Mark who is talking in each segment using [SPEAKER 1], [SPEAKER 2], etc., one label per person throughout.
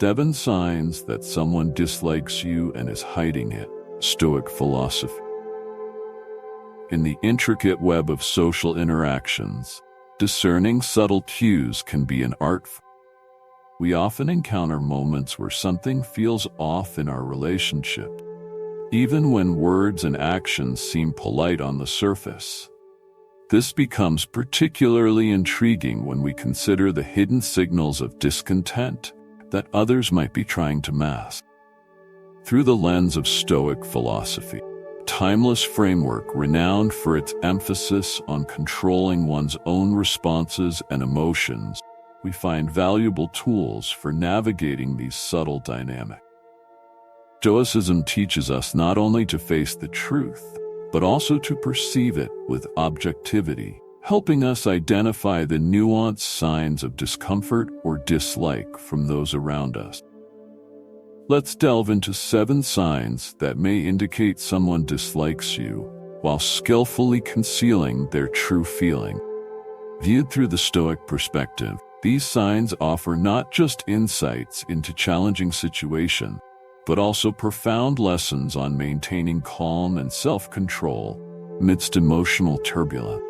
[SPEAKER 1] 7 signs that someone dislikes you and is hiding it. Stoic Philosophy. In the intricate web of social interactions, discerning subtle cues can be an art form. We often encounter moments where something feels off in our relationship, even when words and actions seem polite on the surface. This becomes particularly intriguing when we consider the hidden signals of discontent that others might be trying to mask. Through the lens of Stoic philosophy, a timeless framework renowned for its emphasis on controlling one's own responses and emotions, we find valuable tools for navigating these subtle dynamics. Stoicism teaches us not only to face the truth, but also to perceive it with objectivity, helping us identify the nuanced signs of discomfort or dislike from those around us. Let's delve into 7 signs that may indicate someone dislikes you, while skillfully concealing their true feeling. Viewed through the Stoic perspective, these signs offer not just insights into challenging situations, but also profound lessons on maintaining calm and self-control amidst emotional turbulence.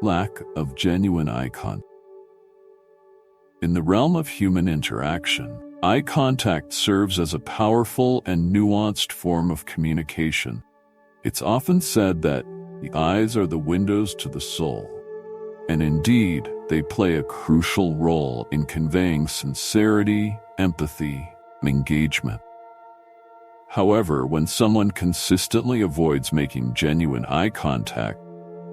[SPEAKER 1] Lack of genuine eye contact. In the realm of human interaction, eye contact serves as a powerful and nuanced form of communication. It's often said that the eyes are the windows to the soul, and indeed, they play a crucial role in conveying sincerity, empathy, and engagement. However, when someone consistently avoids making genuine eye contact,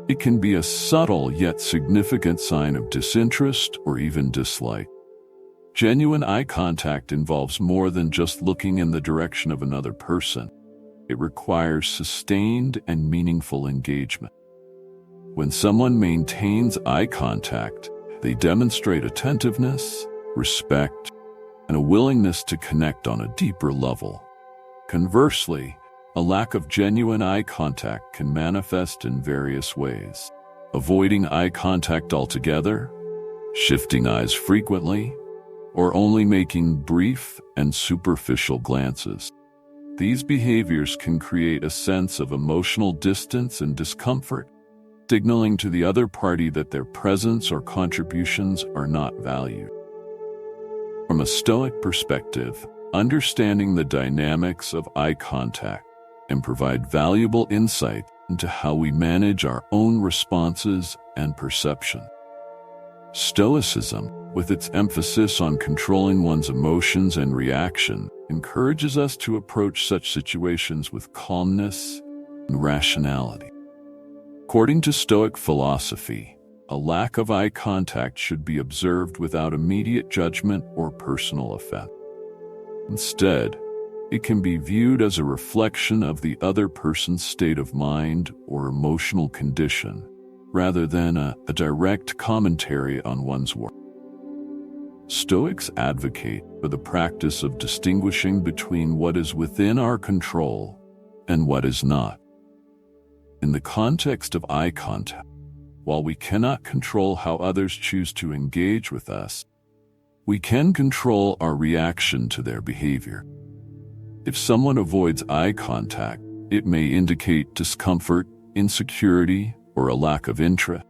[SPEAKER 1] it can be a subtle yet significant sign of disinterest or even dislike. Genuine eye contact involves more than just looking in the direction of another person. It requires sustained and meaningful engagement. When someone maintains eye contact, they demonstrate attentiveness, respect, and a willingness to connect on a deeper level. Conversely, a lack of genuine eye contact can manifest in various ways. Avoiding eye contact altogether, shifting eyes frequently, or only making brief and superficial glances. These behaviors can create a sense of emotional distance and discomfort, signaling to the other party that their presence or contributions are not valued. From a Stoic perspective, understanding the dynamics of eye contact can provide valuable insight into how we manage our own responses and perception. Stoicism, with its emphasis on controlling one's emotions and reaction, encourages us to approach such situations with calmness and rationality. According to Stoic philosophy, a lack of eye contact should be observed without immediate judgment or personal offense. Instead, it can be viewed as a reflection of the other person's state of mind or emotional condition, rather than a direct commentary on one's work. Stoics advocate for the practice of distinguishing between what is within our control and what is not. In the context of eye contact, while we cannot control how others choose to engage with us, we can control our reaction to their behavior. If someone avoids eye contact, it may indicate discomfort, insecurity, or a lack of interest,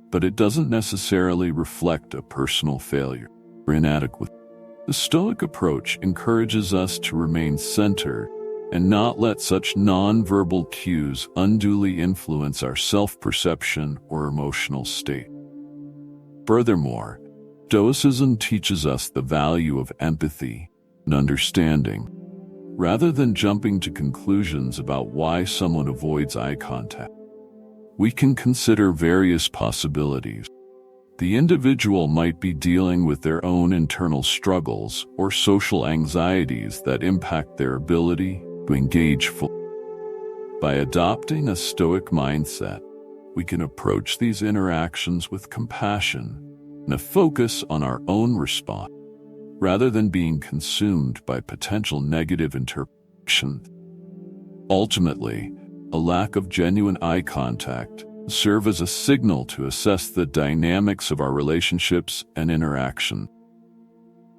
[SPEAKER 1] but it doesn't necessarily reflect a personal failure or inadequacy. The Stoic approach encourages us to remain centered and not let such non-verbal cues unduly influence our self-perception or emotional state. Furthermore, Stoicism teaches us the value of empathy and understanding. Rather than jumping to conclusions about why someone avoids eye contact, we can consider various possibilities. The individual might be dealing with their own internal struggles or social anxieties that impact their ability to engage fully. By adopting a Stoic mindset, we can approach these interactions with compassion and a focus on our own response, rather than being consumed by potential negative interpretations. Ultimately, a lack of genuine eye contact serves as a signal to assess the dynamics of our relationships and interaction.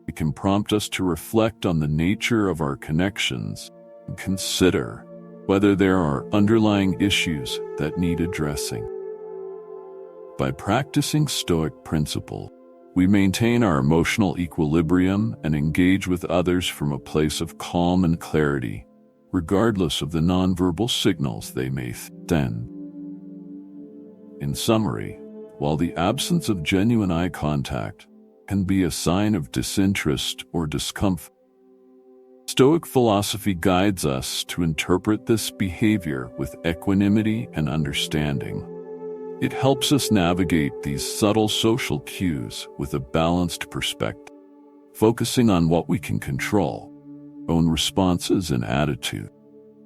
[SPEAKER 1] It can prompt us to reflect on the nature of our connections and consider whether there are underlying issues that need addressing. By practicing Stoic principles, we maintain our emotional equilibrium and engage with others from a place of calm and clarity, regardless of the nonverbal signals they may send. In summary, while the absence of genuine eye contact can be a sign of disinterest or discomfort, Stoic philosophy guides us to interpret this behavior with equanimity and understanding. It helps us navigate these subtle social cues with a balanced perspective, focusing on what we can control, own responses and attitude,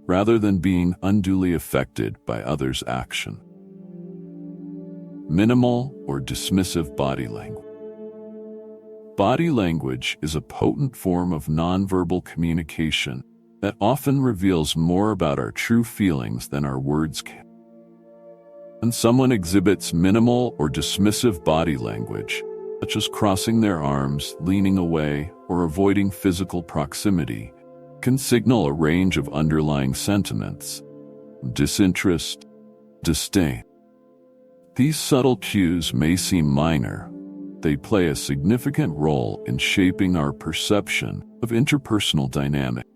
[SPEAKER 1] rather than being unduly affected by others' action. Minimal or dismissive body language. Body language is a potent form of nonverbal communication that often reveals more about our true feelings than our words can. When someone exhibits minimal or dismissive body language, such as crossing their arms, leaning away, or avoiding physical proximity, can signal a range of underlying sentiments: disinterest, disdain. These subtle cues may seem minor. They play a significant role in shaping our perception of interpersonal dynamics.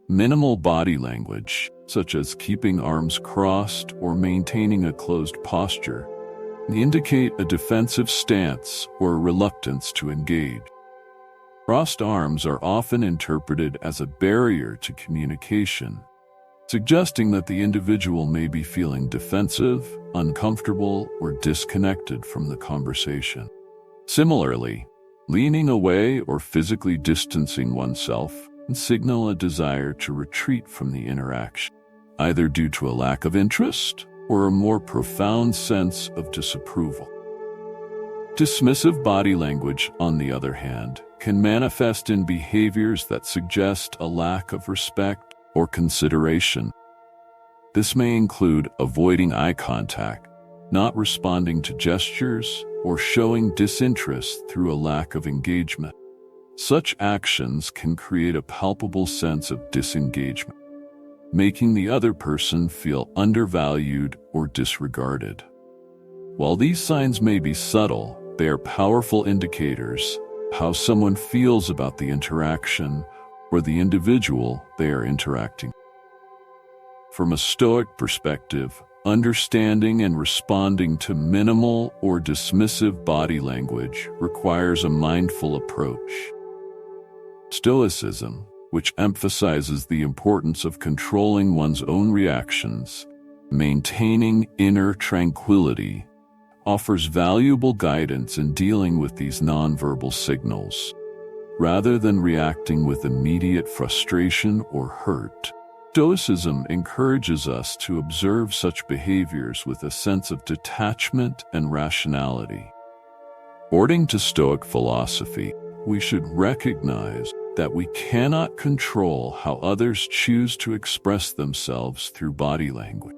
[SPEAKER 1] Minimal body language, such as keeping arms crossed or maintaining a closed posture, indicate a defensive stance or a reluctance to engage. Crossed arms are often interpreted as a barrier to communication, suggesting that the individual may be feeling defensive, uncomfortable, or disconnected from the conversation. Similarly, leaning away or physically distancing oneself can signal a desire to retreat from the interaction, either due to a lack of interest or a more profound sense of disapproval. Dismissive body language, on the other hand, can manifest in behaviors that suggest a lack of respect or consideration. This may include avoiding eye contact, not responding to gestures, or showing disinterest through a lack of engagement. Such actions can create a palpable sense of disengagement, making the other person feel undervalued or disregarded. While these signs may be subtle, they are powerful indicators of how someone feels about the interaction or the individual they are interacting. From a Stoic perspective, understanding and responding to minimal or dismissive body language requires a mindful approach. Stoicism, which emphasizes the importance of controlling one's own reactions, maintaining inner tranquility, offers valuable guidance in dealing with these nonverbal signals. Rather than reacting with immediate frustration or hurt, Stoicism encourages us to observe such behaviors with a sense of detachment and rationality. According to Stoic philosophy, we should recognize that we cannot control how others choose to express themselves through body language.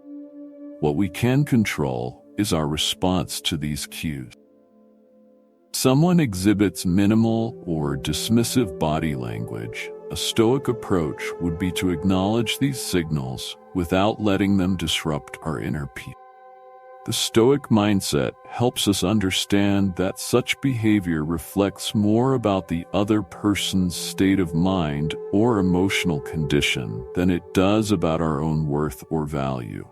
[SPEAKER 1] What we can control is our response to these cues. Someone exhibits minimal or dismissive body language. A Stoic approach would be to acknowledge these signals without letting them disrupt our inner peace. The Stoic mindset helps us understand that such behavior reflects more about the other person's state of mind or emotional condition than it does about our own worth or value.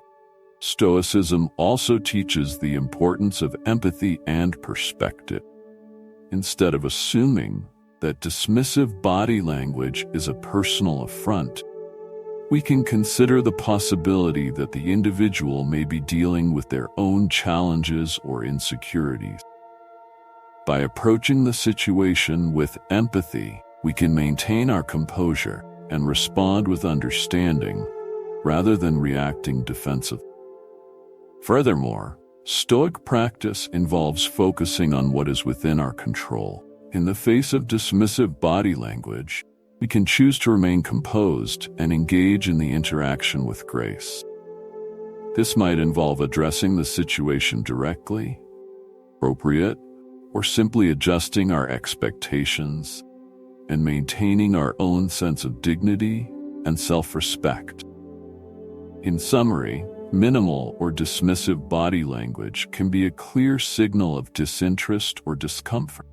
[SPEAKER 1] Stoicism also teaches the importance of empathy and perspective. Instead of assuming that dismissive body language is a personal affront, we can consider the possibility that the individual may be dealing with their own challenges or insecurities. By approaching the situation with empathy, we can maintain our composure and respond with understanding rather than reacting defensively. Furthermore, Stoic practice involves focusing on what is within our control. In the face of dismissive body language, we can choose to remain composed and engage in the interaction with grace. This might involve addressing the situation directly, appropriate, or simply adjusting our expectations. and maintaining our own sense of dignity and self-respect. In summary, minimal or dismissive body language can be a clear signal of disinterest or discomfort.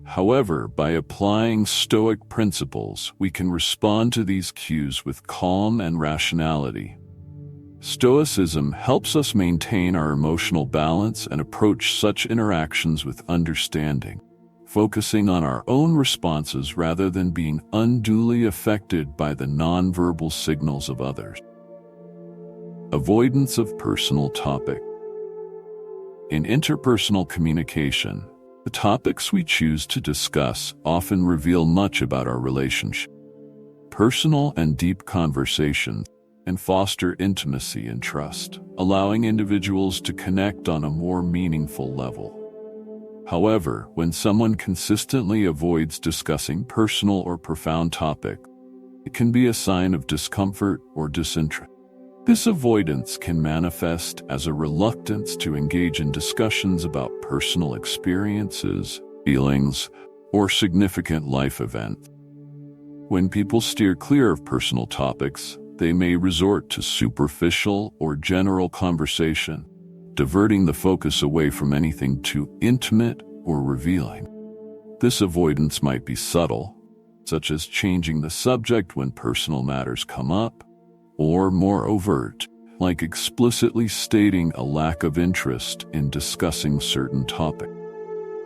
[SPEAKER 1] However, by applying Stoic principles, we can respond to these cues with calm and rationality. Stoicism helps us maintain our emotional balance and approach such interactions with understanding, focusing on our own responses rather than being unduly affected by the nonverbal signals of others. Avoidance of personal topic. In interpersonal communication, the topics we choose to discuss often reveal much about our relationship. Personal and deep conversations and foster intimacy and trust, allowing individuals to connect on a more meaningful level. However, when someone consistently avoids discussing personal or profound topics, it can be a sign of discomfort or disinterest. This avoidance can manifest as a reluctance to engage in discussions about personal experiences, feelings, or significant life events. When people steer clear of personal topics, they may resort to superficial or general conversation, diverting the focus away from anything too intimate or revealing. This avoidance might be subtle, such as changing the subject when personal matters come up, or more overt, like explicitly stating a lack of interest in discussing certain topics.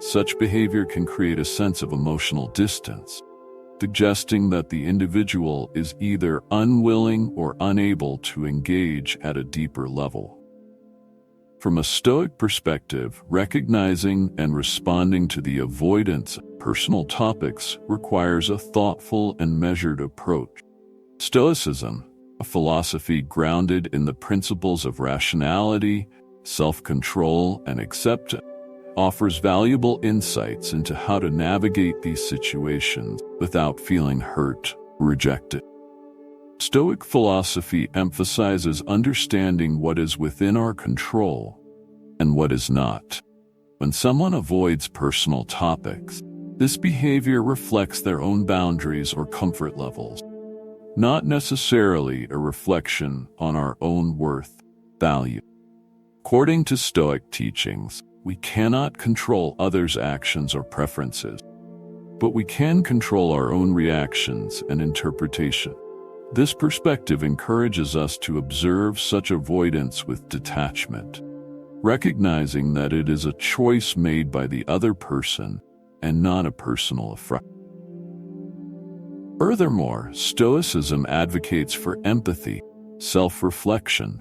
[SPEAKER 1] Such behavior can create a sense of emotional distance, suggesting that the individual is either unwilling or unable to engage at a deeper level. From a Stoic perspective, recognizing and responding to the avoidance of personal topics requires a thoughtful and measured approach. Stoicism, a philosophy grounded in the principles of rationality, self-control, and acceptance, offers valuable insights into how to navigate these situations without feeling hurt or rejected. Stoic philosophy emphasizes understanding what is within our control and what is not. When someone avoids personal topics, this behavior reflects their own boundaries or comfort levels, not necessarily a reflection on our own worth, value. According to Stoic teachings, we cannot control others' actions or preferences, but we can control our own reactions and interpretation. This perspective encourages us to observe such avoidance with detachment, recognizing that it is a choice made by the other person and not a personal affront. Furthermore, Stoicism advocates for empathy, self-reflection.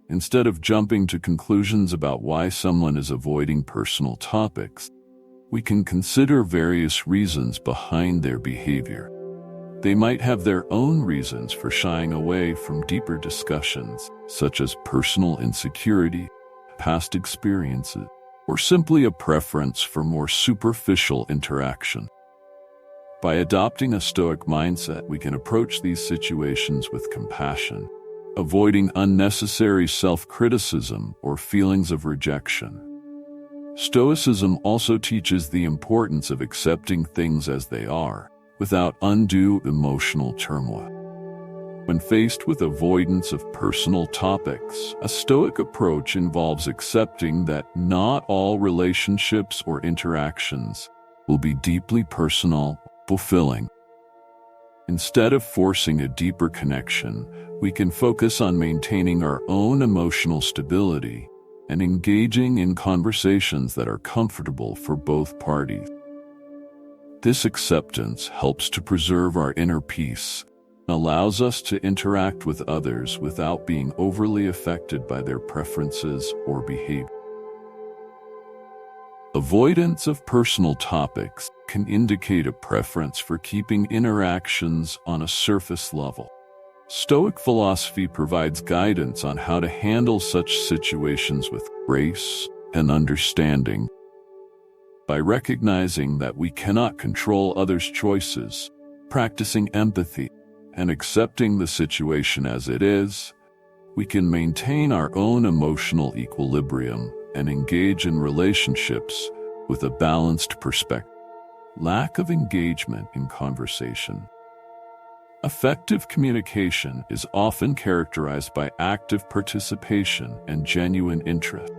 [SPEAKER 1] Instead of jumping to conclusions about why someone is avoiding personal topics, we can consider various reasons behind their behavior. They might have their own reasons for shying away from deeper discussions, such as personal insecurity, past experiences, or simply a preference for more superficial interaction. By adopting a Stoic mindset, we can approach these situations with compassion, avoiding unnecessary self-criticism or feelings of rejection. Stoicism also teaches the importance of accepting things as they are, without undue emotional turmoil. When faced with avoidance of personal topics, a Stoic approach involves accepting that not all relationships or interactions will be deeply personal, fulfilling. Instead of forcing a deeper connection, we can focus on maintaining our own emotional stability and engaging in conversations that are comfortable for both parties. This acceptance helps to preserve our inner peace and allows us to interact with others without being overly affected by their preferences or behavior. Avoidance of personal topics can indicate a preference for keeping interactions on a surface level. Stoic philosophy provides guidance on how to handle such situations with grace and understanding. By recognizing that we cannot control others' choices, practicing empathy, and accepting the situation as it is, we can maintain our own emotional equilibrium and engage in relationships with a balanced perspective. Lack of engagement in conversation. Effective communication is often characterized by active participation and genuine interest.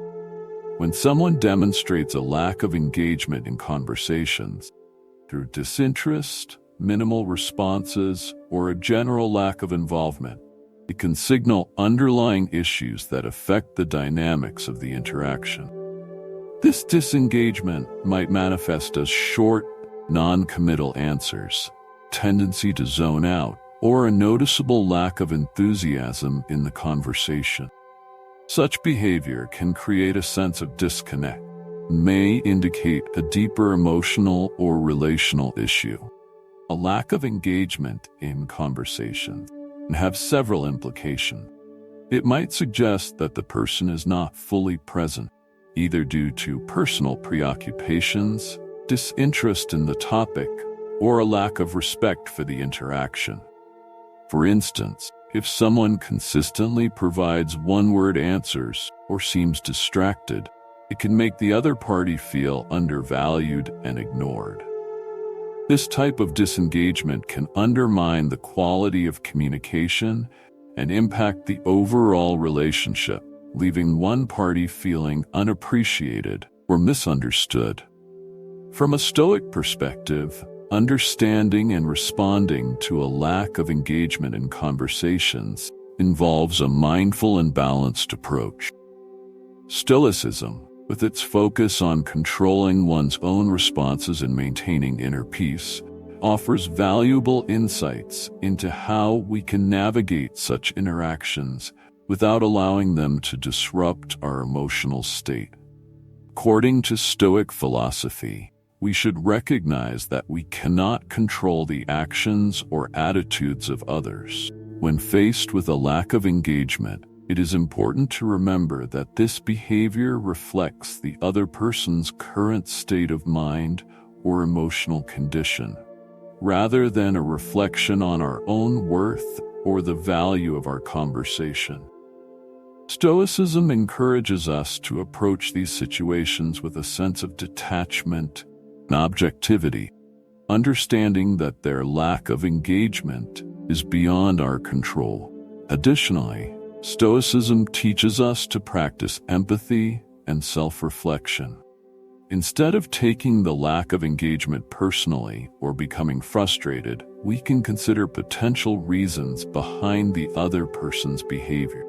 [SPEAKER 1] When someone demonstrates a lack of engagement in conversations, through disinterest, minimal responses, or a general lack of involvement, it can signal underlying issues that affect the dynamics of the interaction. This disengagement might manifest as short, non-committal answers, tendency to zone out, or a noticeable lack of enthusiasm in the conversation. Such behavior can create a sense of disconnect, may indicate a deeper emotional or relational issue. A lack of engagement in conversation can have several implications. It might suggest that the person is not fully present, either due to personal preoccupations, disinterest in the topic, or a lack of respect for the interaction. For instance, if someone consistently provides one-word answers or seems distracted, it can make the other party feel undervalued and ignored. This type of disengagement can undermine the quality of communication and impact the overall relationship, leaving one party feeling unappreciated or misunderstood. From a Stoic perspective, understanding and responding to a lack of engagement in conversations involves a mindful and balanced approach. Stoicism, with its focus on controlling one's own responses and maintaining inner peace, offers valuable insights into how we can navigate such interactions without allowing them to disrupt our emotional state. According to Stoic philosophy, we should recognize that we cannot control the actions or attitudes of others. When faced with a lack of engagement, it is important to remember that this behavior reflects the other person's current state of mind or emotional condition, rather than a reflection on our own worth or the value of our conversation. Stoicism encourages us to approach these situations with a sense of detachment and objectivity, understanding that their lack of engagement is beyond our control. Additionally, Stoicism teaches us to practice empathy and self-reflection. Instead of taking the lack of engagement personally or becoming frustrated, we can consider potential reasons behind the other person's behavior.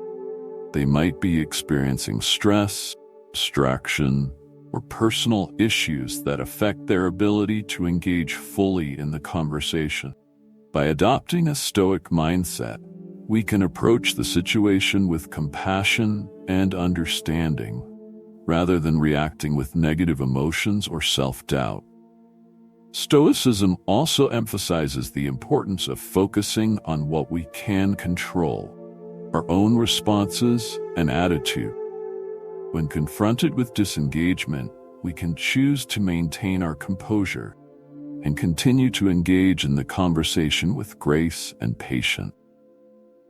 [SPEAKER 1] They might be experiencing stress, distraction, or personal issues that affect their ability to engage fully in the conversation. By adopting a Stoic mindset, we can approach the situation with compassion and understanding, rather than reacting with negative emotions or self-doubt. Stoicism also emphasizes the importance of focusing on what we can control, our own responses and attitude. When confronted with disengagement, we can choose to maintain our composure and continue to engage in the conversation with grace and patience.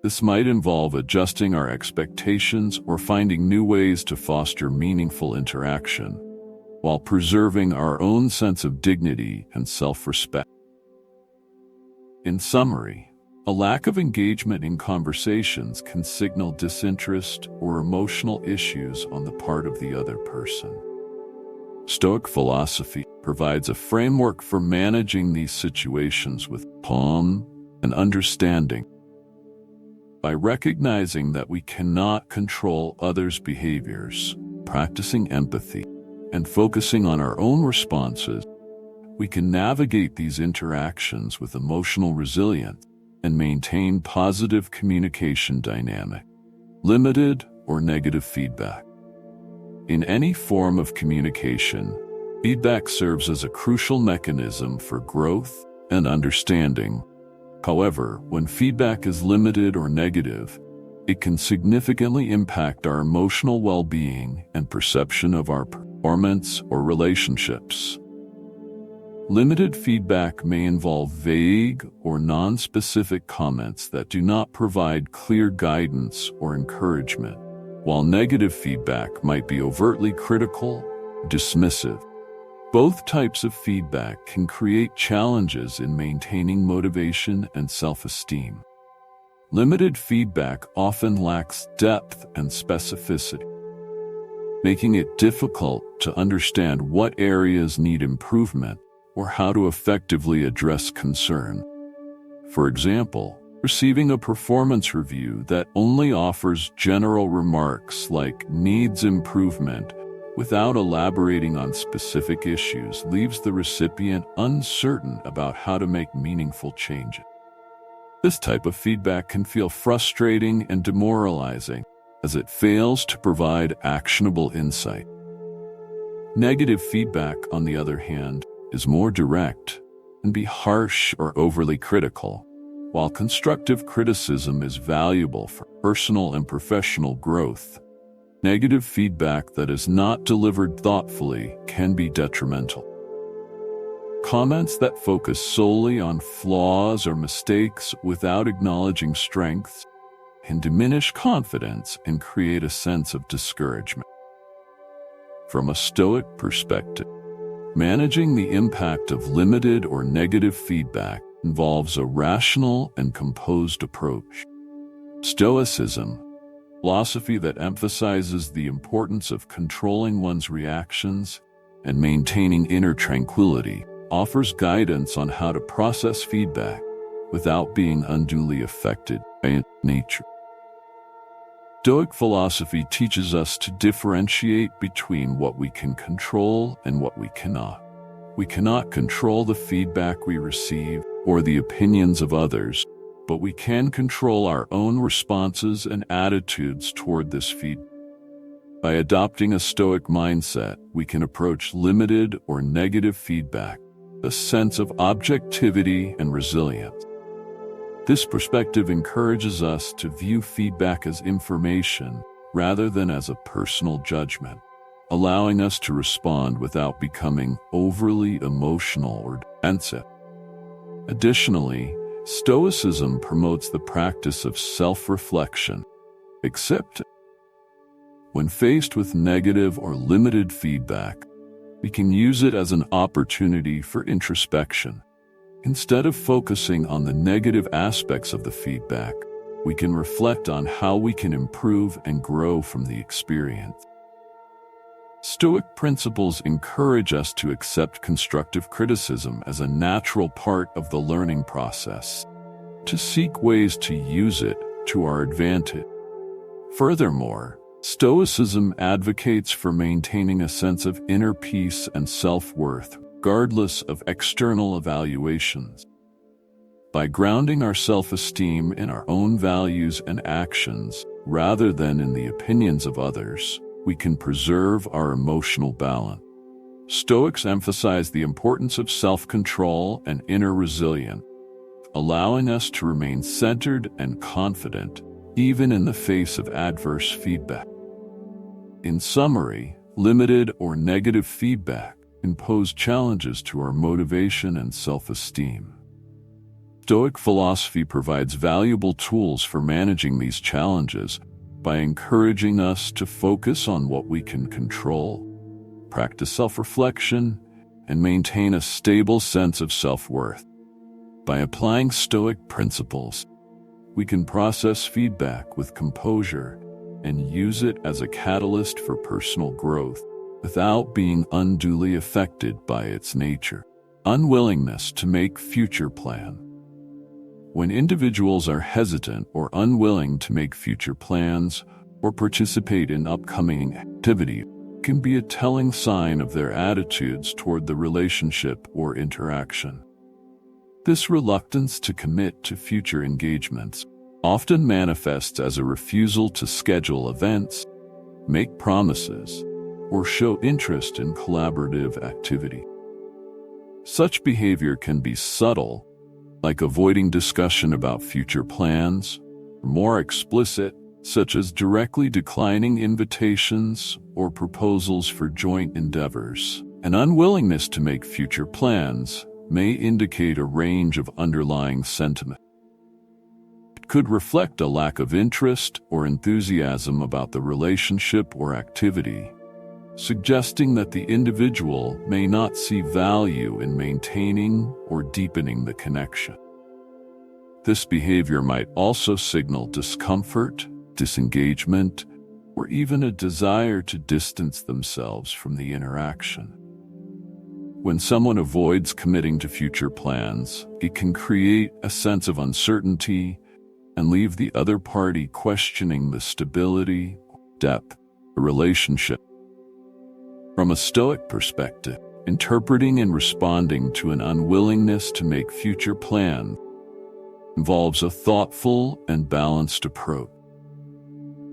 [SPEAKER 1] This might involve adjusting our expectations or finding new ways to foster meaningful interaction, while preserving our own sense of dignity and self-respect. In summary, a lack of engagement in conversations can signal disinterest or emotional issues on the part of the other person. Stoic philosophy provides a framework for managing these situations with calm and understanding. By recognizing that we cannot control others' behaviors, practicing empathy, and focusing on our own responses, we can navigate these interactions with emotional resilience and maintain positive communication dynamic, limited or negative feedback. In any form of communication, feedback serves as a crucial mechanism for growth and understanding. However, when feedback is limited or negative, it can significantly impact our emotional well-being and perception of our performance or relationships. Limited feedback may involve vague or non-specific comments that do not provide clear guidance or encouragement, while negative feedback might be overtly critical, dismissive. Both types of feedback can create challenges in maintaining motivation and self-esteem. Limited feedback often lacks depth and specificity, making it difficult to understand what areas need improvement or how to effectively address concern. For example, receiving a performance review that only offers general remarks like "needs improvement" without elaborating on specific issues leaves the recipient uncertain about how to make meaningful changes. This type of feedback can feel frustrating and demoralizing, as it fails to provide actionable insight. Negative feedback, on the other hand, is more direct and be harsh or overly critical. While constructive criticism is valuable for personal and professional growth, negative feedback that is not delivered thoughtfully can be detrimental. Comments that focus solely on flaws or mistakes without acknowledging strengths can diminish confidence and create a sense of discouragement. From a Stoic perspective, managing the impact of limited or negative feedback involves a rational and composed approach. Stoicism, philosophy that emphasizes the importance of controlling one's reactions and maintaining inner tranquility, offers guidance on how to process feedback without being unduly affected by its nature. Stoic philosophy teaches us to differentiate between what we can control and what we cannot. We cannot control the feedback we receive or the opinions of others, but we can control our own responses and attitudes toward this feedback. By adopting a Stoic mindset, we can approach limited or negative feedback with a sense of objectivity and resilience. This perspective encourages us to view feedback as information rather than as a personal judgment, allowing us to respond without becoming overly emotional or defensive. Additionally, Stoicism promotes the practice of self-reflection, acceptance. When faced with negative or limited feedback, we can use it as an opportunity for introspection. Instead of focusing on the negative aspects of the feedback, we can reflect on how we can improve and grow from the experience. Stoic principles encourage us to accept constructive criticism as a natural part of the learning process, to seek ways to use it to our advantage. Furthermore, Stoicism advocates for maintaining a sense of inner peace and self-worth, regardless of external evaluations. By grounding our self-esteem in our own values and actions, rather than in the opinions of others, we can preserve our emotional balance. Stoics emphasize the importance of self-control and inner resilience, allowing us to remain centered and confident, even in the face of adverse feedback. In summary, limited or negative feedback can pose challenges to our motivation and self-esteem. Stoic philosophy provides valuable tools for managing these challenges by encouraging us to focus on what we can control, practice self-reflection, and maintain a stable sense of self-worth. By applying Stoic principles, we can process feedback with composure and use it as a catalyst for personal growth without being unduly affected by its nature. Unwillingness to make future plans. When individuals are hesitant or unwilling to make future plans or participate in upcoming activity, it can be a telling sign of their attitudes toward the relationship or interaction. This reluctance to commit to future engagements often manifests as a refusal to schedule events, make promises, or show interest in collaborative activity. Such behavior can be subtle, like avoiding discussion about future plans, or more explicit, such as directly declining invitations or proposals for joint endeavors. An unwillingness to make future plans may indicate a range of underlying sentiment. It could reflect a lack of interest or enthusiasm about the relationship or activity, suggesting that the individual may not see value in maintaining or deepening the connection. This behavior might also signal discomfort, disengagement, or even a desire to distance themselves from the interaction. When someone avoids committing to future plans, it can create a sense of uncertainty and leave the other party questioning the stability, depth, of a relationship. From a Stoic perspective, interpreting and responding to an unwillingness to make future plans involves a thoughtful and balanced approach.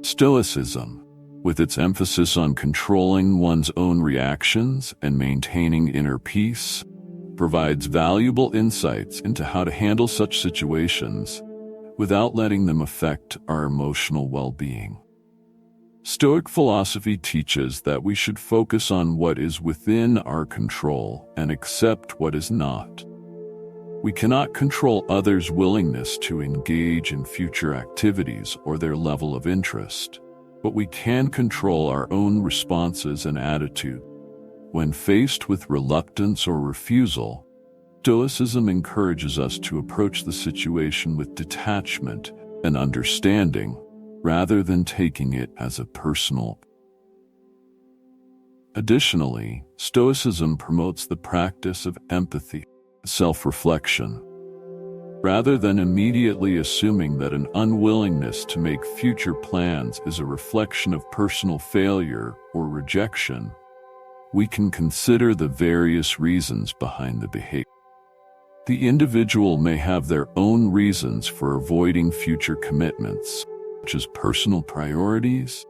[SPEAKER 1] Stoicism, with its emphasis on controlling one's own reactions and maintaining inner peace, provides valuable insights into how to handle such situations without letting them affect our emotional well-being. Stoic philosophy teaches that we should focus on what is within our control and accept what is not. We cannot control others' willingness to engage in future activities or their level of interest, but we can control our own responses and attitude. When faced with reluctance or refusal, Stoicism encourages us to approach the situation with detachment and understanding, rather than taking it as a personal. Additionally, Stoicism promotes the practice of empathy, self-reflection. Rather than immediately assuming that an unwillingness to make future plans is a reflection of personal failure or rejection, we can consider the various reasons behind the behavior. The individual may have their own reasons for avoiding future commitments, such as personal priorities,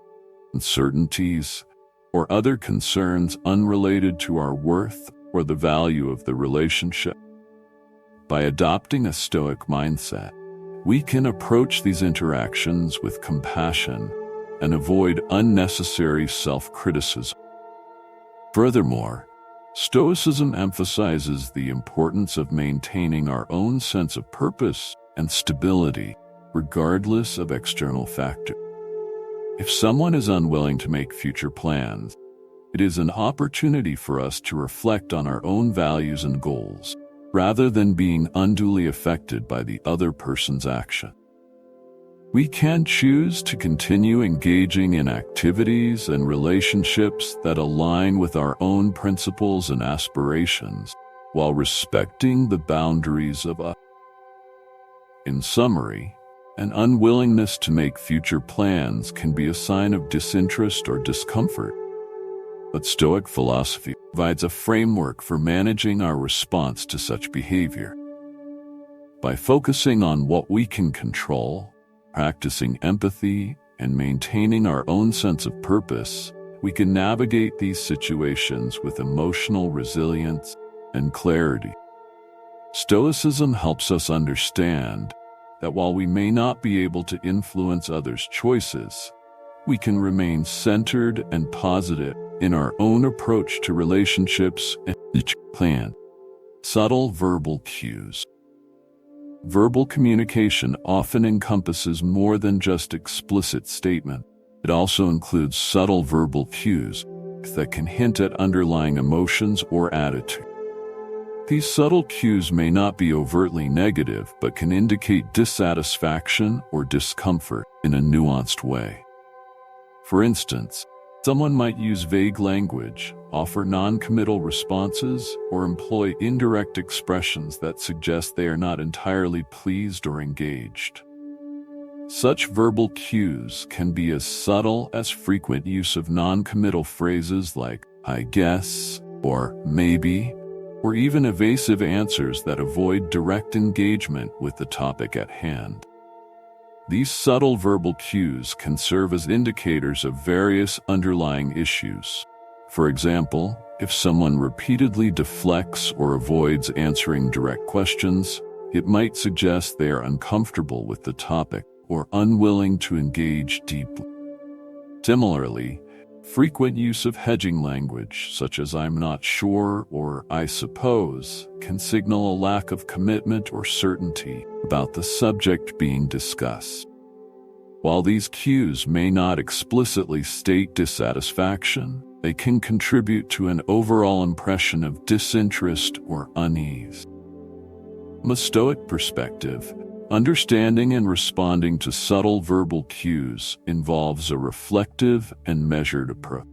[SPEAKER 1] uncertainties, or other concerns unrelated to our worth or the value of the relationship. By adopting a Stoic mindset, we can approach these interactions with compassion and avoid unnecessary self-criticism. Furthermore, Stoicism emphasizes the importance of maintaining our own sense of purpose and stability, regardless of external factors. If someone is unwilling to make future plans, it is an opportunity for us to reflect on our own values and goals, rather than being unduly affected by the other person's action. We can choose to continue engaging in activities and relationships that align with our own principles and aspirations, while respecting the boundaries of others. In summary, an unwillingness to make future plans can be a sign of disinterest or discomfort, but Stoic philosophy provides a framework for managing our response to such behavior. By focusing on what we can control, practicing empathy, and maintaining our own sense of purpose, we can navigate these situations with emotional resilience and clarity. Stoicism helps us understand that while we may not be able to influence others' choices, we can remain centered and positive in our own approach to relationships and each plan. Subtle verbal cues. Verbal communication often encompasses more than just explicit statement. It also includes subtle verbal cues that can hint at underlying emotions or attitude. These subtle cues may not be overtly negative, but can indicate dissatisfaction or discomfort in a nuanced way. For instance, someone might use vague language, offer non-committal responses, or employ indirect expressions that suggest they are not entirely pleased or engaged. Such verbal cues can be as subtle as frequent use of non-committal phrases like "I guess" or "maybe," or even evasive answers that avoid direct engagement with the topic at hand. These subtle verbal cues can serve as indicators of various underlying issues. For example, if someone repeatedly deflects or avoids answering direct questions, it might suggest they are uncomfortable with the topic or unwilling to engage deeply. Similarly, frequent use of hedging language, such as "I'm not sure" or "I suppose," can signal a lack of commitment or certainty about the subject being discussed. While these cues may not explicitly state dissatisfaction, they can contribute to an overall impression of disinterest or unease. From a Stoic perspective, understanding and responding to subtle verbal cues involves a reflective and measured approach.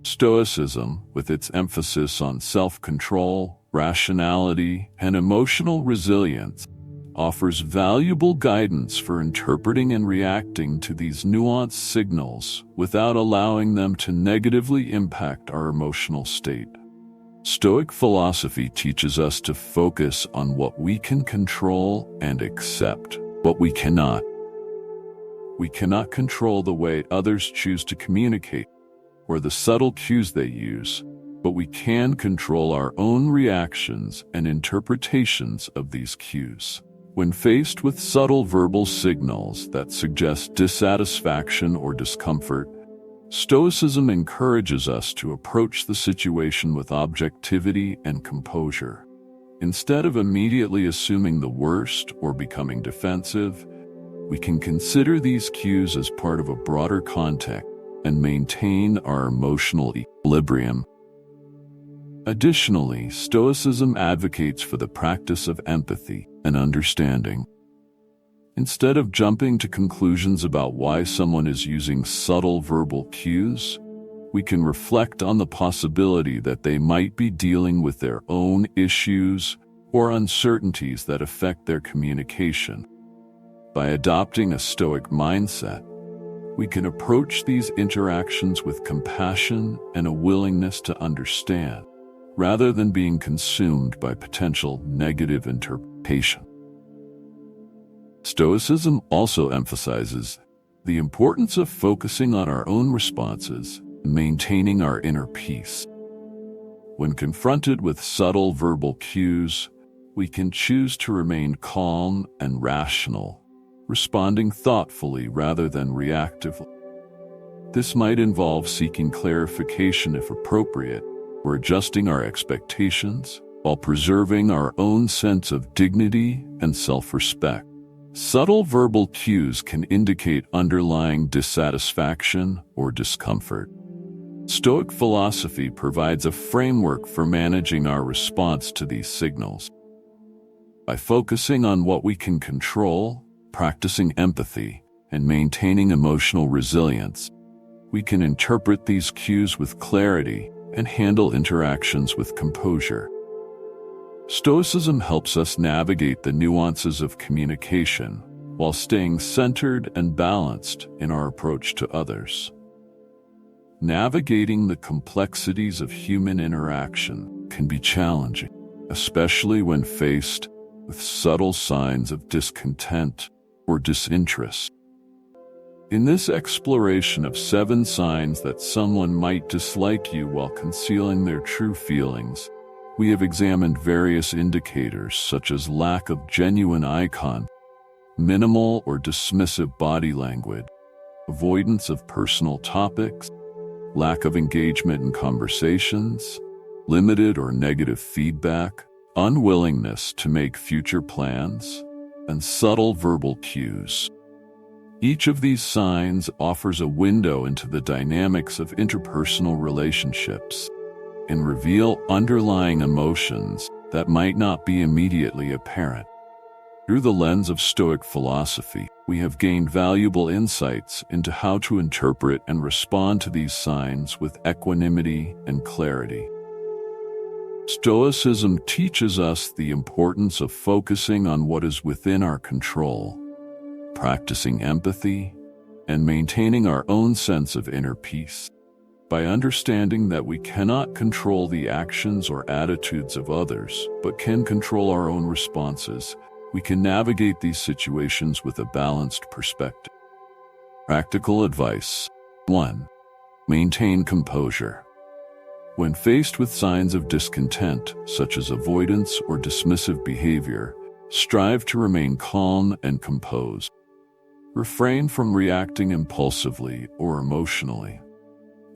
[SPEAKER 1] Stoicism, with its emphasis on self-control, rationality, and emotional resilience, offers valuable guidance for interpreting and reacting to these nuanced signals without allowing them to negatively impact our emotional state. Stoic philosophy teaches us to focus on what we can control and accept what we cannot. We cannot control the way others choose to communicate or the subtle cues they use, but we can control our own reactions and interpretations of these cues. When faced with subtle verbal signals that suggest dissatisfaction or discomfort, Stoicism encourages us to approach the situation with objectivity and composure. Instead of immediately assuming the worst or becoming defensive, we can consider these cues as part of a broader context and maintain our emotional equilibrium. Additionally, Stoicism advocates for the practice of empathy and understanding. Instead of jumping to conclusions about why someone is using subtle verbal cues, we can reflect on the possibility that they might be dealing with their own issues or uncertainties that affect their communication. By adopting a Stoic mindset, we can approach these interactions with compassion and a willingness to understand, rather than being consumed by potential negative interpretation. Stoicism also emphasizes the importance of focusing on our own responses and maintaining our inner peace. When confronted with subtle verbal cues, we can choose to remain calm and rational, responding thoughtfully rather than reactively. This might involve seeking clarification if appropriate, or adjusting our expectations while preserving our own sense of dignity and self-respect. Subtle verbal cues can indicate underlying dissatisfaction or discomfort. Stoic philosophy provides a framework for managing our response to these signals. By focusing on what we can control, practicing empathy, and maintaining emotional resilience, we can interpret these cues with clarity and handle interactions with composure. Stoicism helps us navigate the nuances of communication while staying centered and balanced in our approach to others. Navigating the complexities of human interaction can be challenging, especially when faced with subtle signs of discontent or disinterest. In this exploration of 7 signs that someone might dislike you while concealing their true feelings, we have examined various indicators such as lack of genuine eye contact, minimal or dismissive body language, avoidance of personal topics, lack of engagement in conversations, limited or negative feedback, unwillingness to make future plans, and subtle verbal cues. Each of these signs offers a window into the dynamics of interpersonal relationships and reveal underlying emotions that might not be immediately apparent. Through the lens of Stoic philosophy, we have gained valuable insights into how to interpret and respond to these signs with equanimity and clarity. Stoicism teaches us the importance of focusing on what is within our control, practicing empathy, and maintaining our own sense of inner peace. By understanding that we cannot control the actions or attitudes of others, but can control our own responses, we can navigate these situations with a balanced perspective. Practical advice. 1. Maintain composure. When faced with signs of discontent, such as avoidance or dismissive behavior, strive to remain calm and composed. Refrain from reacting impulsively or emotionally.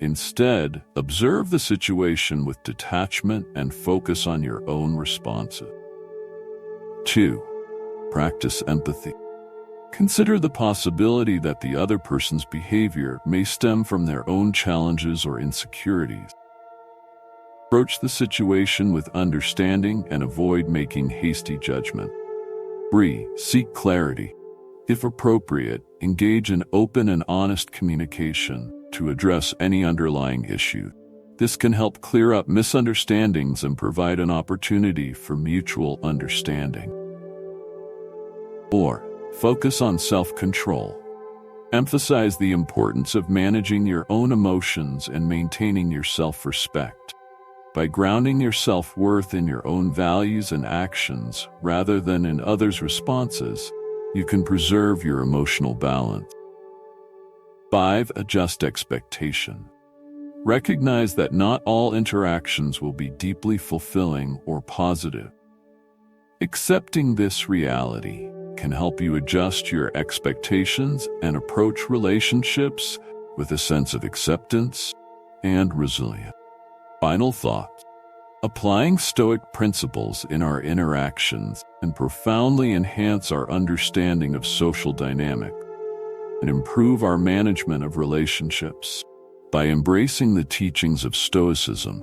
[SPEAKER 1] Instead, observe the situation with detachment and focus on your own responses. 2. Practice empathy. Consider the possibility that the other person's behavior may stem from their own challenges or insecurities. Approach the situation with understanding and avoid making hasty judgment. 3. Seek clarity. If appropriate, engage in open and honest communication to address any underlying issue. This can help clear up misunderstandings and provide an opportunity for mutual understanding. 4. Focus on self-control. Emphasize the importance of managing your own emotions and maintaining your self-respect. By grounding your self-worth in your own values and actions rather than in others' responses, you can preserve your emotional balance. 5. Adjust expectation. Recognize that not all interactions will be deeply fulfilling or positive. Accepting this reality can help you adjust your expectations and approach relationships with a sense of acceptance and resilience. Final thought. Applying Stoic principles in our interactions can profoundly enhance our understanding of social dynamics and improve our management of relationships. By embracing the teachings of Stoicism,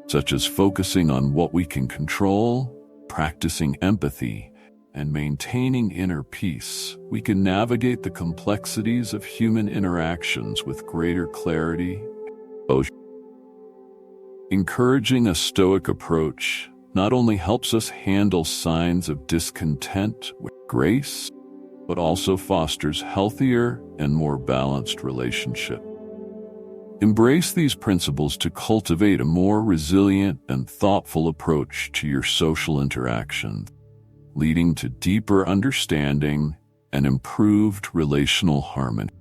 [SPEAKER 1] such as focusing on what we can control, practicing empathy, and maintaining inner peace, we can navigate the complexities of human interactions with greater clarity. Encouraging a Stoic approach not only helps us handle signs of discontent with grace, but also fosters healthier and more balanced relationships. Embrace these principles to cultivate a more resilient and thoughtful approach to your social interactions, leading to deeper understanding and improved relational harmony.